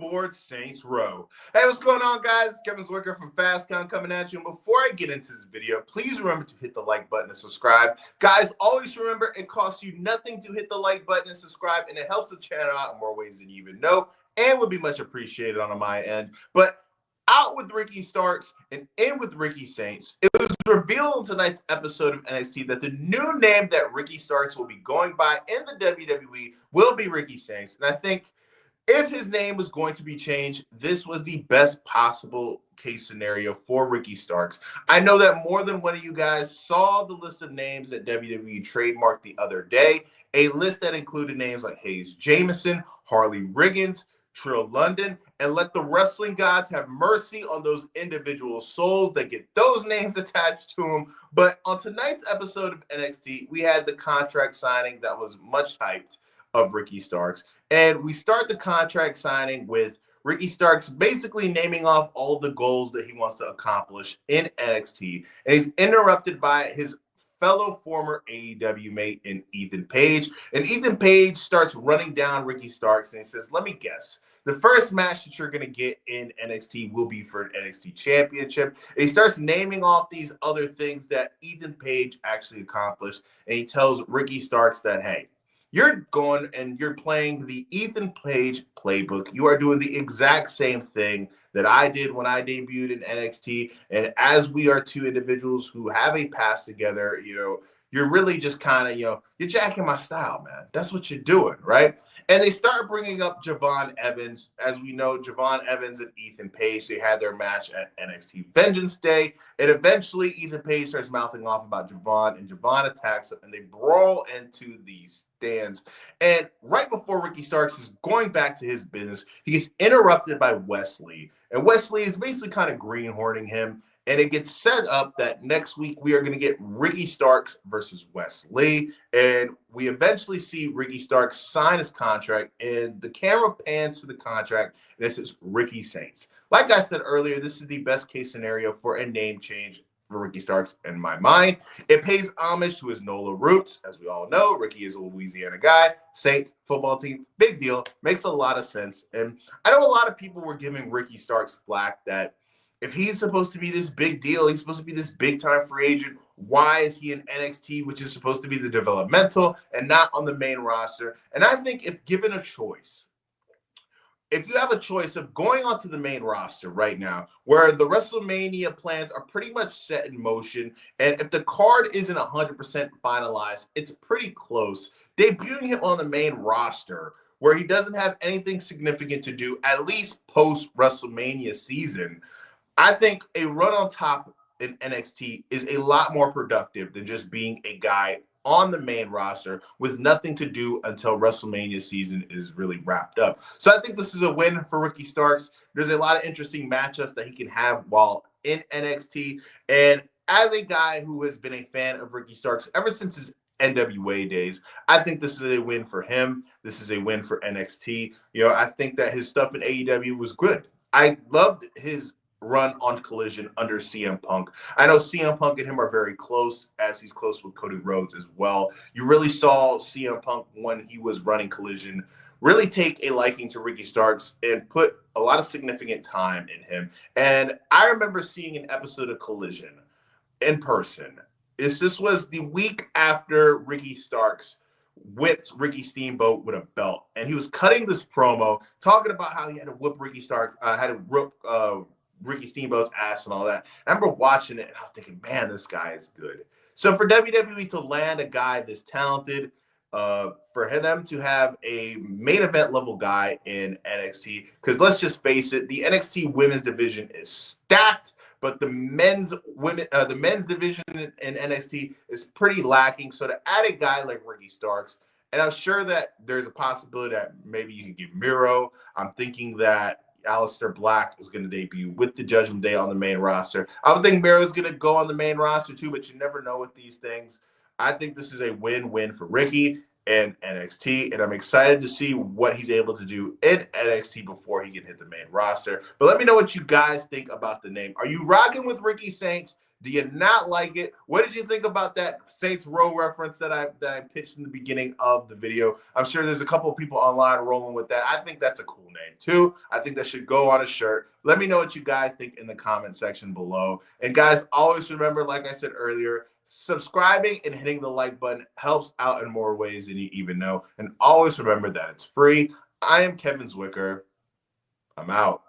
aboard Saints Row. Hey, what's going on, guys? It's Kevin Zwicker from FastCon coming at you. And before I get into this video, please remember to hit the like button and subscribe. Guys, always remember it costs you nothing to hit the like button and subscribe, and it helps the channel out in more ways than you even know, and would be much appreciated on my end. But out with Ricky Starks and in with Ricky Saints. It was revealed in tonight's episode of NXT that the new name that Ricky Starks will be going by in the WWE will be Ricky Saints. And I think if his name was going to be changed, this was the best possible case scenario for Ricky Starks. I know that more than one of you guys saw the list of names that WWE trademarked the other day, a list that included names like Hayes Jamison, Harley Riggins, Trill London, and let the wrestling gods have mercy on those individual souls that get those names attached to them. But on tonight's episode of NXT, we had the contract signing that was much hyped of Ricky Starks. And we start the contract signing with Ricky Starks basically naming off all the goals that he wants to accomplish in NXT. And he's interrupted by his fellow former AEW mate in Ethan Page. And Ethan Page starts running down Ricky Starks and he says, let me guess. The first match that you're going to get in NXT will be for an NXT championship. And he starts naming off these other things that Ethan Page actually accomplished. And he tells Ricky Starks that, hey, you're going and you're playing the Ethan Page playbook. You are doing the exact same thing that I did when I debuted in NXT. And as we are two individuals who have a past together, you're really just kind of, you're jacking my style, man. That's what you're doing, right? And they start bringing up Javon Evans. As we know, Javon Evans and Ethan Page, they had their match at NXT Vengeance Day. And eventually, Ethan Page starts mouthing off about Javon, and Javon attacks him, and they brawl into the stands. And right before Ricky Starks is going back to his business, he gets interrupted by Wesley. And Wesley is basically kind of greenhorning him. And it gets set up that next week we are going to get Ricky Starks versus Wesley. And we eventually see Ricky Starks sign his contract. And the camera pans to the contract. And it says Ricky Saints. Like I said earlier, this is the best case scenario for a name change for Ricky Starks in my mind. It pays homage to his NOLA roots. As we all know, Ricky is a Louisiana guy. Saints football team, big deal. Makes a lot of sense. And I know a lot of people were giving Ricky Starks flack that if he's supposed to be this big deal, he's supposed to be this big-time free agent, why is he in NXT, which is supposed to be the developmental and not on the main roster? And I think if given a choice, if you have a choice of going onto the main roster right now, where the WrestleMania plans are pretty much set in motion, and if the card isn't 100% finalized, it's pretty close, debuting him on the main roster where he doesn't have anything significant to do, at least post-WrestleMania season, I think a run on top in NXT is a lot more productive than just being a guy on the main roster with nothing to do until WrestleMania season is really wrapped up. So I think this is a win for Ricky Starks. There's a lot of interesting matchups that he can have while in NXT. And as a guy who has been a fan of Ricky Starks ever since his NWA days, I think this is a win for him. This is a win for NXT. I think that his stuff in AEW was good. I loved his run on Collision under CM Punk. I know CM Punk and him are very close, as he's close with Cody Rhodes as well. You really saw CM Punk when he was running Collision really take a liking to Ricky Starks and put a lot of significant time in him. And I remember seeing an episode of Collision in person. This was the week after Ricky Starks whipped Ricky Steamboat with a belt. And he was cutting this promo, talking about how he had to whip Ricky Starks, had to whip Ricky Steamboat's ass and all that. And I remember watching it and I was thinking, man, this guy is good. So for WWE to land a guy this talented, for them to have a main event level guy in NXT, because let's just face it, the NXT women's division is stacked, but the men's division in NXT is pretty lacking. So to add a guy like Ricky Starks, and I'm sure that there's a possibility that maybe you can get Miro. I'm thinking that Aleister Black is going to debut with the Judgment Day on the main roster. I would think Miro is going to go on the main roster too, but you never know with these things. I think this is a win-win for Ricky and NXT, and I'm excited to see what he's able to do in NXT before he can hit the main roster. But let me know what you guys think about the name. Are you rocking with Ricky Saints? Do you not like it? What did you think about that Saints Row reference that I pitched in the beginning of the video? I'm sure there's a couple of people online rolling with that. I think that's a cool name too. I think that should go on a shirt. Let me know what you guys think in the comment section below. And guys, always remember, like I said earlier, subscribing and hitting the like button helps out in more ways than you even know. And always remember that it's free. I am Kevin Zwicker. I'm out.